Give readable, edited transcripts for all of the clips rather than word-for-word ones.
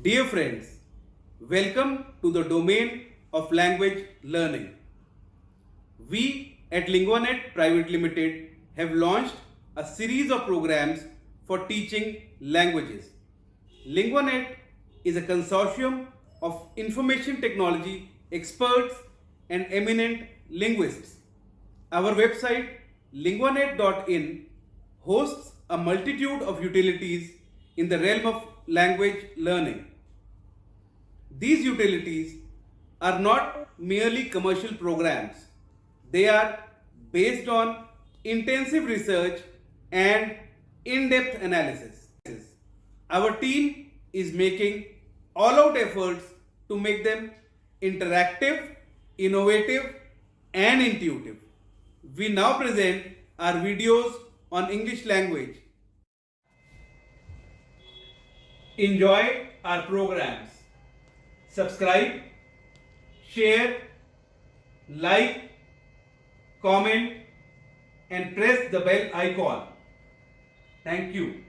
Dear friends, welcome to the domain of language learning. We at LinguaNet Private Limited have launched a series of programs for teaching languages. LinguaNet is a consortium of information technology experts and eminent linguists. Our website linguanet.in hosts a multitude of utilities in the realm of language learning. These utilities are not merely commercial programs. They are based on intensive research and in-depth analysis. Our team is making all-out efforts to make them interactive, innovative, and intuitive. We now present our videos on English language. Enjoy our programs. Subscribe, share, like, comment, and press the bell icon. Thank you.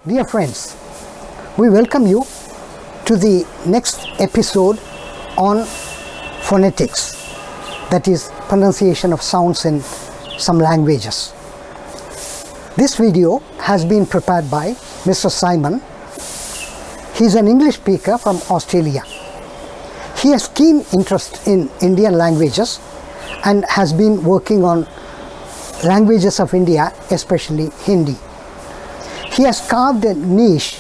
Dear friends, we welcome you to the next episode on phonetics, that is pronunciation of sounds in some languages. This video has been prepared by Mr. Simon. He is an English speaker from Australia. He has keen interest in Indian languages and has been working on languages of India, especially Hindi. He has carved a niche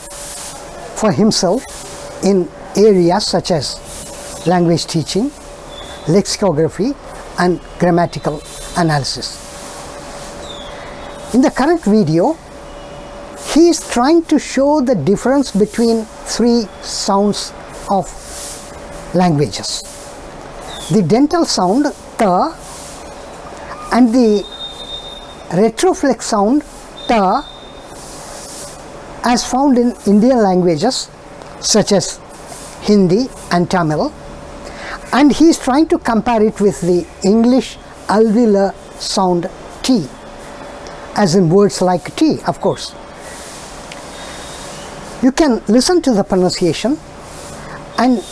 for himself in areas such as language teaching, lexicography, and grammatical analysis. In the current video, he is trying to show the difference between three sounds of languages: the dental sound ta and the retroflex sound ta, as found in Indian languages such as Hindi and Tamil, and he is trying to compare it with the English alveolar sound T, as in words like tea, of course. You can listen to the pronunciation, and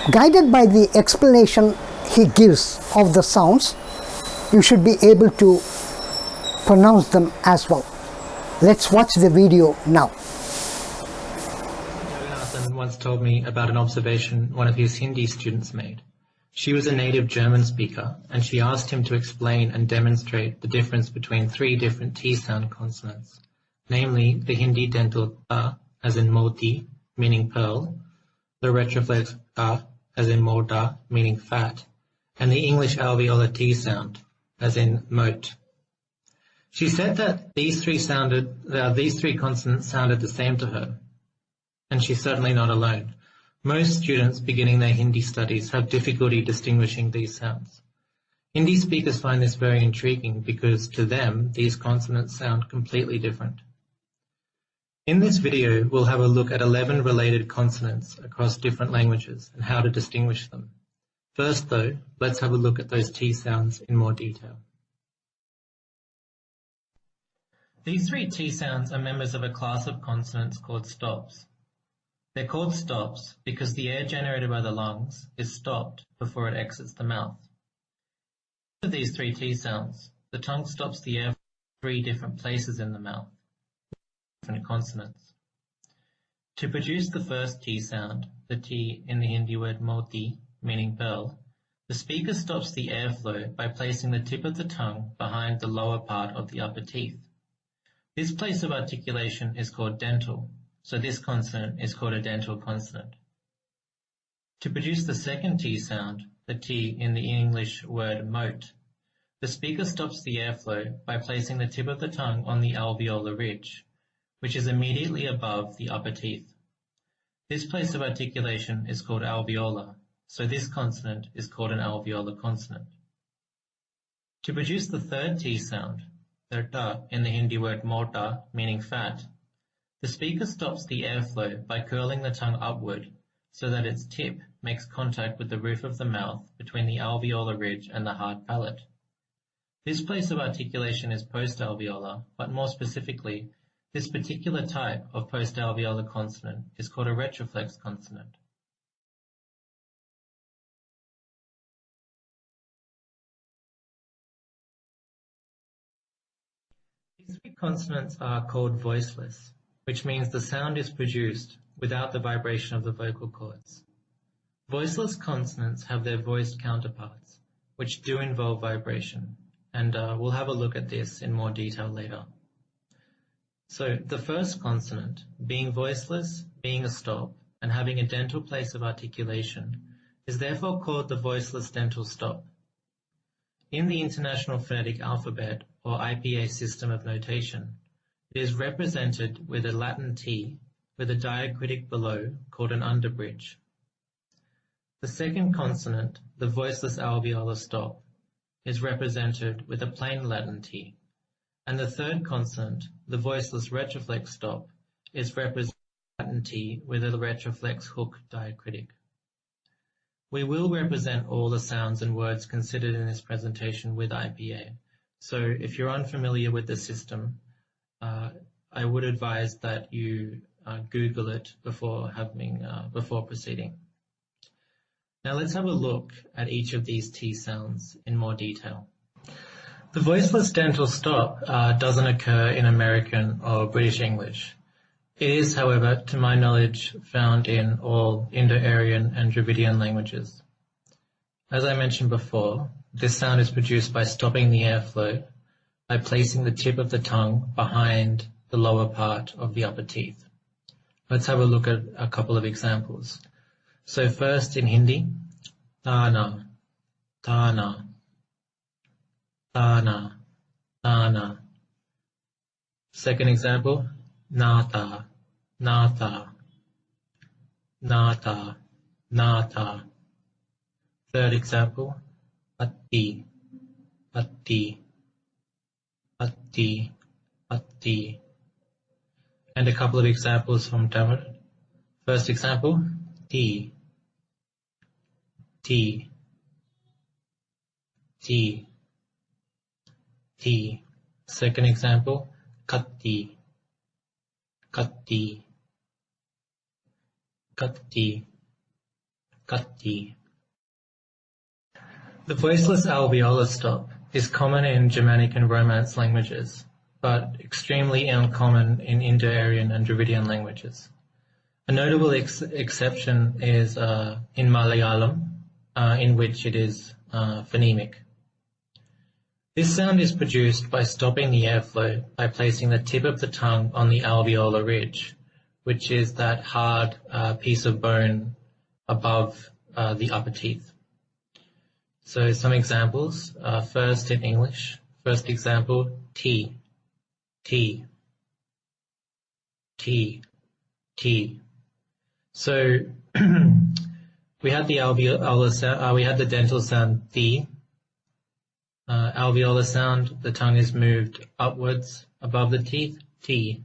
guided by the explanation he gives of the sounds, you should be able to pronounce them as well. Let's watch the video now. Jonathan once told me about an observation one of his Hindi students made. She was a native German speaker, and she asked him to explain and demonstrate the difference between three different T-sound consonants, namely the Hindi dental a, as in moti, meaning pearl, the retroflex a, as in moda, meaning fat, and the English alveolar T sound, as in moat. She said that these three consonants sounded the same to her, and she's certainly not alone. Most students beginning their Hindi studies have difficulty distinguishing these sounds. Hindi speakers find this very intriguing because to them these consonants sound completely different. In this video, we'll have a look at 11 related consonants across different languages and how to distinguish them. First though, let's have a look at those T sounds in more detail. These three T sounds are members of a class of consonants called stops. They're called stops because the air generated by the lungs is stopped before it exits the mouth. Of these three T sounds, the tongue stops the air from three different places in the mouth, different consonants. To produce the first T sound, the T in the Hindi word moti, meaning pearl, the speaker stops the airflow by placing the tip of the tongue behind the lower part of the upper teeth. This place of articulation is called dental, so this consonant is called a dental consonant. To produce the second T sound, the T in the English word moat, the speaker stops the airflow by placing the tip of the tongue on the alveolar ridge, which is immediately above the upper teeth. This place of articulation is called alveolar, so this consonant is called an alveolar consonant. To produce the third T sound, the ta in the Hindi word mota, meaning fat, the speaker stops the airflow by curling the tongue upward so that its tip makes contact with the roof of the mouth between the alveolar ridge and the hard palate. This place of articulation is post-alveolar, but more specifically, This particular type of post-alveolar consonant is called a retroflex consonant. These three consonants are called voiceless, which means the sound is produced without the vibration of the vocal cords. Voiceless consonants have their voiced counterparts, which do involve vibration, and we'll have a look at this in more detail later. So the first consonant, being voiceless, being a stop, and having a dental place of articulation, is therefore called the voiceless dental stop. In the International Phonetic Alphabet, or IPA system of notation, it is represented with a Latin T with a diacritic below called an underbridge. The second consonant, the voiceless alveolar stop, is represented with a plain Latin T, and the third consonant, the voiceless retroflex stop, is represented with Latin T with a retroflex hook diacritic. We will represent all the sounds and words considered in this presentation with IPA. So if you're unfamiliar with the system, I would advise that you Google it before proceeding. Now let's have a look at each of these T sounds in more detail. The voiceless dental stop doesn't occur in American or British English. It is, however, to my knowledge, found in all Indo-Aryan and Dravidian languages. As I mentioned before, this sound is produced by stopping the airflow by placing the tip of the tongue behind the lower part of the upper teeth. Let's have a look at a couple of examples. So first in Hindi, tana, tana, tana, tana. Second example, nata, nata, nata, nata. Third example, atti, atti, atti, atti. And a couple of examples from Tamil. First example, T, T, T, T. Second example, Katti, Katti, Katti, Katti. The voiceless alveolar stop is common in Germanic and Romance languages, but extremely uncommon in Indo-Aryan and Dravidian languages. A notable exception is in Malayalam, in which it is phonemic. This sound is produced by stopping the airflow by placing the tip of the tongue on the alveolar ridge, which is that hard piece of bone above the upper teeth. So some examples, first in English. First example, T, T, T, T. So we had the alveolar sound, we had the dental sound the. Alveolar sound, the tongue is moved upwards above the teeth, T.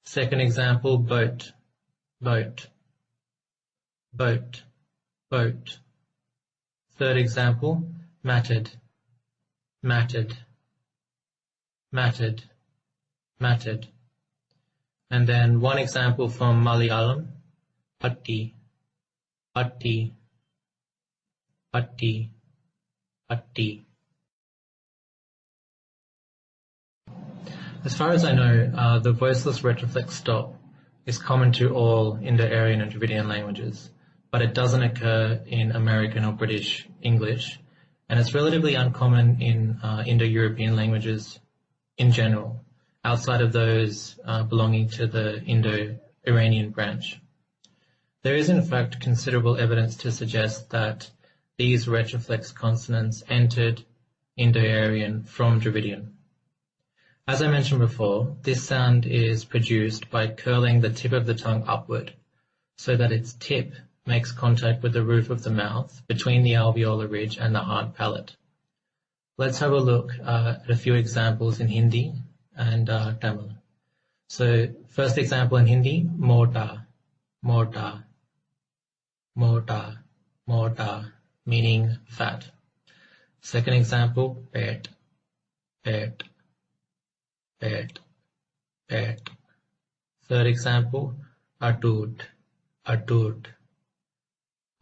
Second example, boat, boat, boat, boat. Third example, matted, matted, matted, matted. And then one example from Malayalam, patti, patti, patti, patti. As far as I know, the voiceless retroflex stop is common to all Indo-Aryan and Dravidian languages, but it doesn't occur in American or British English, and it's relatively uncommon in Indo-European languages in general, outside of those belonging to the Indo-Iranian branch. There is in fact considerable evidence to suggest that these retroflex consonants entered Indo-Aryan from Dravidian. As I mentioned before, this sound is produced by curling the tip of the tongue upward so that its tip makes contact with the roof of the mouth between the alveolar ridge and the hard palate. Let's have a look at a few examples in Hindi and Tamil. So first example in Hindi, morta, morta, morta, morta, meaning fat. Second example, pet, pet, pet, pet. Third example, atut, atut,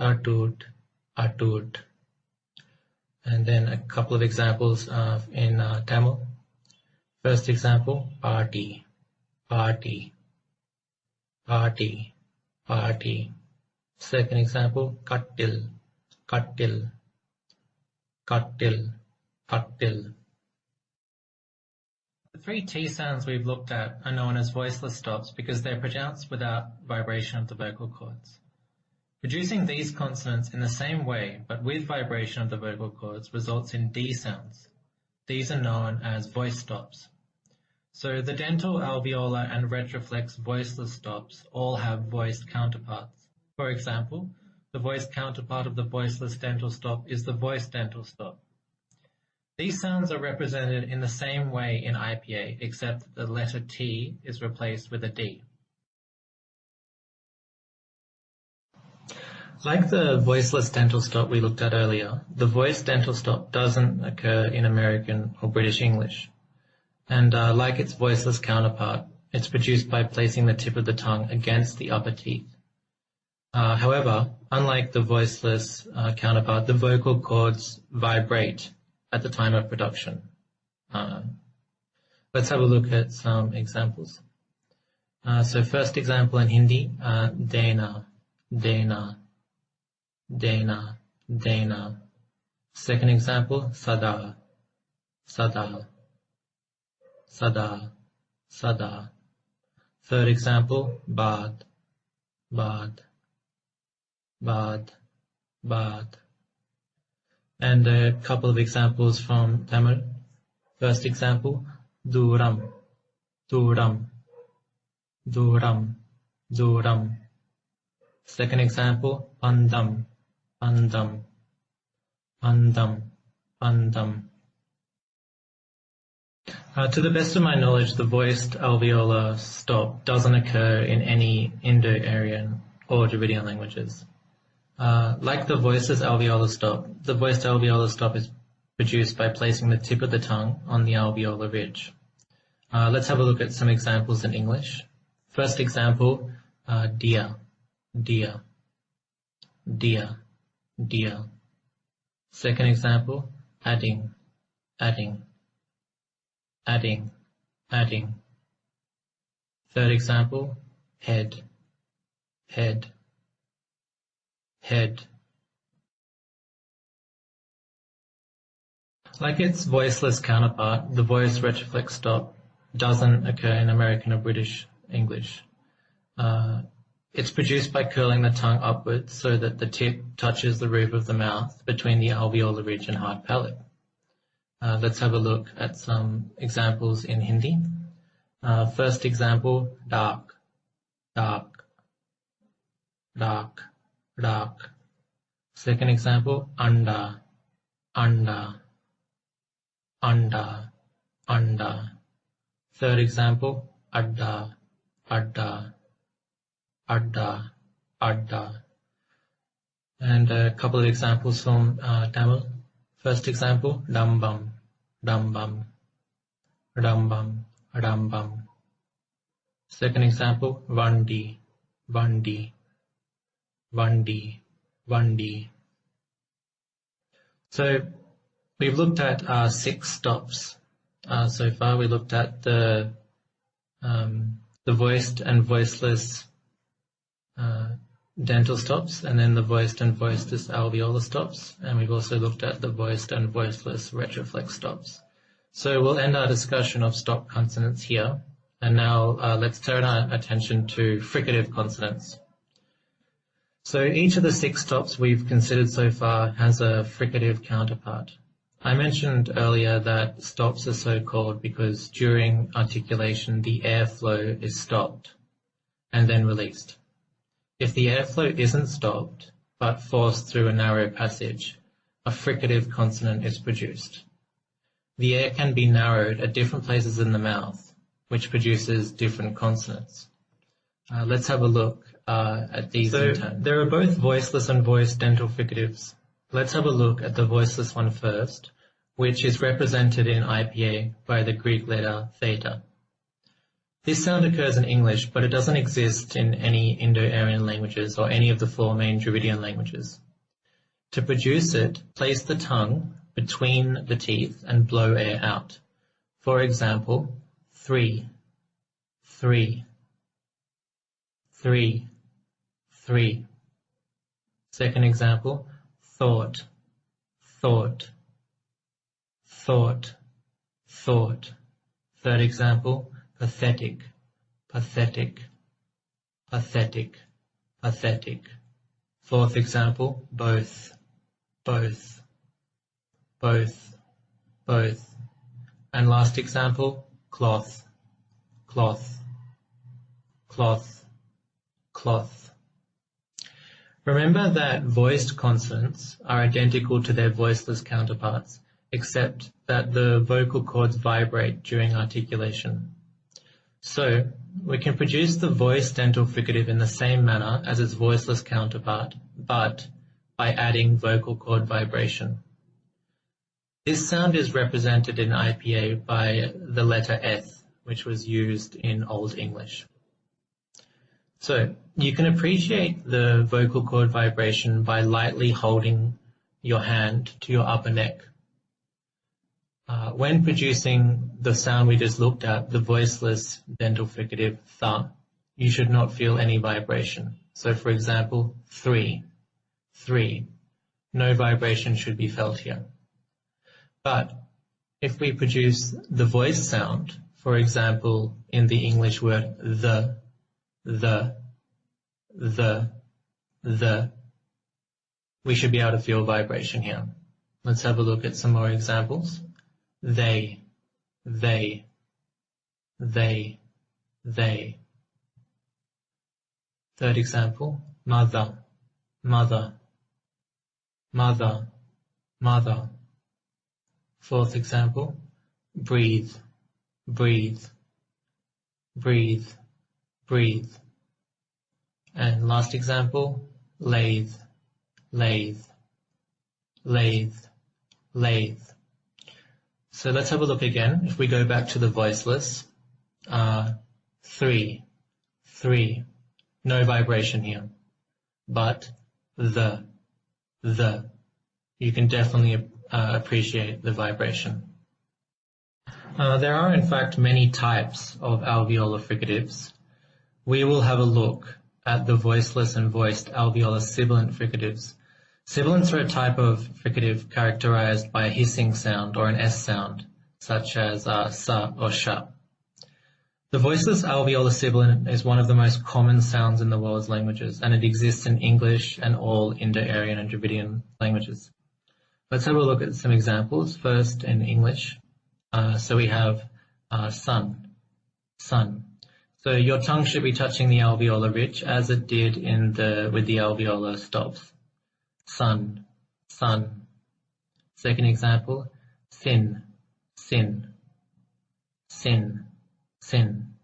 atut, atut. And then a couple of examples in Tamil. First example, party, party, party, party. Second example, kattil, kattil, kattil, kattil. The three T sounds we've looked at are known as voiceless stops because they're pronounced without vibration of the vocal cords. Producing these consonants in the same way but with vibration of the vocal cords results in D sounds. These are known as voice stops. So the dental, alveolar and retroflex voiceless stops all have voiced counterparts. For example, the voiced counterpart of the voiceless dental stop is the voiced dental stop. These sounds are represented in the same way in IPA, except that the letter T is replaced with a D. Like the voiceless dental stop we looked at earlier, the voiced dental stop doesn't occur in American or British English. And like its voiceless counterpart, it's produced by placing the tip of the tongue against the upper teeth. However, unlike the voiceless counterpart, the vocal cords vibrate at the time of production. Let's have a look at some examples. So first example in Hindi, dena, dena, dena, dena. Second example, sada, sada, sada, sada. Third example, bad, bad, bad, bad. And a couple of examples from Tamil. First example, duram, duram, duram, duram. Second example, pandam, pandam, pandam, pandam. To the best of my knowledge, the voiced alveolar stop doesn't occur in any Indo-Aryan or Dravidian languages. Like the voiceless alveolar stop, the voiced alveolar stop is produced by placing the tip of the tongue on the alveolar ridge. Let's have a look at some examples in English. First example, dear, dear, dear, dear. Second example, adding, adding, adding, adding. Third example, head, head, head. Like its voiceless counterpart, the voice retroflex stop doesn't occur in American or British English. It's produced by curling the tongue upwards so that the tip touches the roof of the mouth between the alveolar ridge and hard palate. Let's have a look at some examples in Hindi. First example, dark, dark, dark, dark. Second example, anda, anda, anda, anda. Third example, adda, adda, adda, adda. And a couple of examples from Tamil. First example, dambam, dambam, dambam, dambam. Second example, vandi, vandi, vandi, vandi. So we've looked at 6 stops so far. We looked at the voiced and voiceless dental stops, and then the voiced and voiceless alveolar stops, and we've also looked at the voiced and voiceless retroflex stops. So we'll end our discussion of stop consonants here, and now let's turn our attention to fricative consonants. So each of the 6 stops we've considered so far has a fricative counterpart. I mentioned earlier that stops are so called because during articulation the airflow is stopped and then released. If the airflow isn't stopped but forced through a narrow passage, a fricative consonant is produced. The air can be narrowed at different places in the mouth, which produces different consonants. Let's have a look at these in turn. There are both voiceless and voiced dental fricatives. Let's have a look at the voiceless one first, which is represented in IPA by the Greek letter theta. This sound occurs in English, but it doesn't exist in any Indo-Aryan languages or any of the 4 main Dravidian languages. To produce it, place the tongue between the teeth and blow air out. For example, 3, 3, 3, 3. Second example, thought, thought, thought, thought. Third example, pathetic, pathetic, pathetic, pathetic. Fourth example, both, both, both, both. And last example, cloth, cloth, cloth, cloth. Remember that voiced consonants are identical to their voiceless counterparts, except that the vocal cords vibrate during articulation. So, we can produce the voiced dental fricative in the same manner as its voiceless counterpart, but by adding vocal cord vibration. This sound is represented in IPA by the letter th, which was used in Old English. So, you can appreciate the vocal cord vibration by lightly holding your hand to your upper neck. When producing the sound we just looked at, the voiceless dental fricative th, you should not feel any vibration. So, for example, 3, 3. No vibration should be felt here. But if we produce the voice sound, for example, in the English word the, we should be able to feel vibration here. Let's have a look at some more examples. They. Third example, mother, mother, mother, mother. Fourth example, breathe, breathe, breathe, breathe. And last example, lathe, lathe, lathe, lathe. So let's have a look again. If we go back to the voiceless, 3, 3, no vibration here. But the, you can definitely appreciate the vibration. There are in fact many types of alveolar fricatives. We will have a look at the voiceless and voiced alveolar sibilant fricatives. Sibilants are a type of fricative characterized by a hissing sound or an S sound, such as sa or sha. The voiceless alveolar sibilant is one of the most common sounds in the world's languages, and it exists in English and all Indo-Aryan and Dravidian languages. Let's have a look at some examples. First, in English. So we have sun, sun. So your tongue should be touching the alveolar ridge as it did with the alveolar stops. Sun, sun. Second example, sin, sin, sin, sin.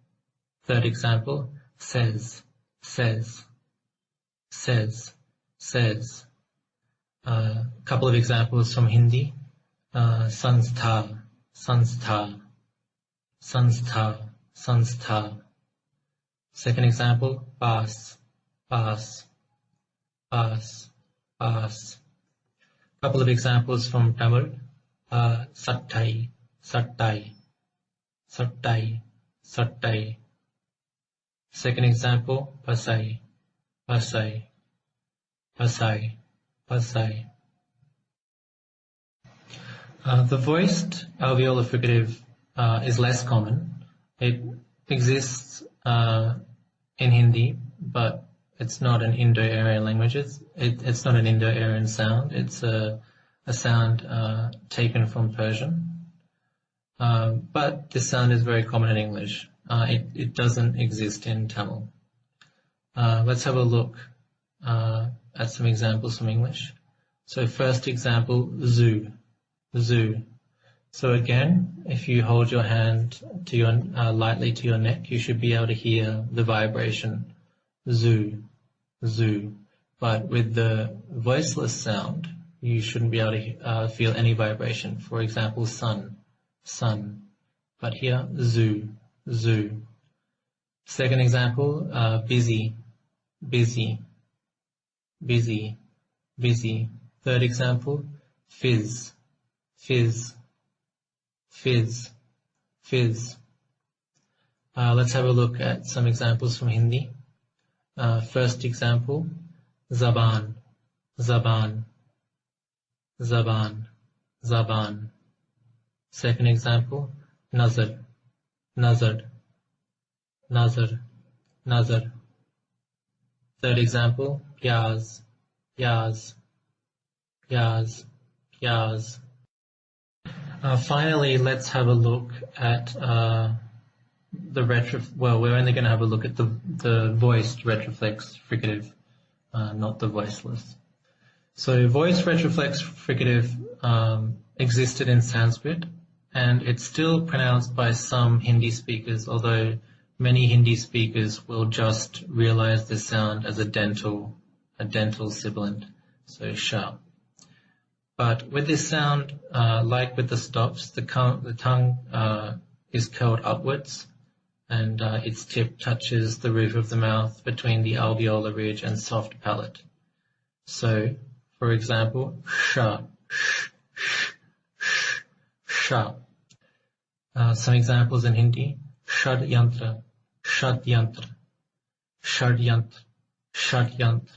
Third example, says, says, says, says. Couple of examples from Hindi. Sanstha, sanstha, sanstha, sanstha. Second example, pass, pass, pass, pass. Couple of examples from Tamil. Sattai, sattai, sattai, sattai. Second example, pasai, pasai, pasai, pasai. The voiced alveolar fricative is less common. It exists in Hindi, but it's not an Indo-Aryan language. It's not an Indo-Aryan sound. It's a sound taken from Persian. But this sound is very common in English. It doesn't exist in Tamil. Let's have a look at some examples from English. So first example, zoo, zoo. So again, if you hold your hand to your lightly to your neck, you should be able to hear the vibration, zoo, zoo. But with the voiceless sound, you shouldn't be able to feel any vibration. For example, sun, sun. But here, zoo, zoo. Second example, busy, busy, busy, busy. Third example, fizz, fizz, fizz, fizz. Let's have a look at some examples from Hindi. First example, zaban, zaban, zaban, zaban. Second example, nazar, nazar, nazar, nazar. Third example, pyaz, pyaz, pyaz, pyaz. Finally, let's have a look at we're only going to have a look at the voiced retroflex fricative, not the voiceless. So voiced retroflex fricative existed in Sanskrit, and it's still pronounced by some Hindi speakers, although many Hindi speakers will just realize the sound as a dental sibilant, so sha. But with this sound, like with the stops, the tongue is curled upwards, and its tip touches the roof of the mouth between the alveolar ridge and soft palate. So, for example, sha, sh, sh, sh, sha. Some examples in Hindi: shadyantra, shadyantra, shadyantra, shadyantra.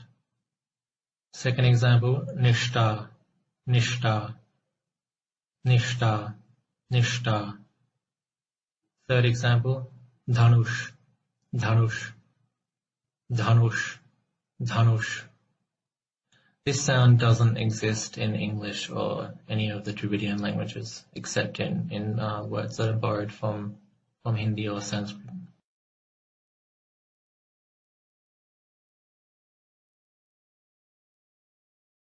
Second example, nishta, nishta, nishta, nishta. Third example, dhanush, dhanush, dhanush, dhanush. This sound doesn't exist in English or any of the Dravidian languages, except in words that are borrowed from Hindi or Sanskrit.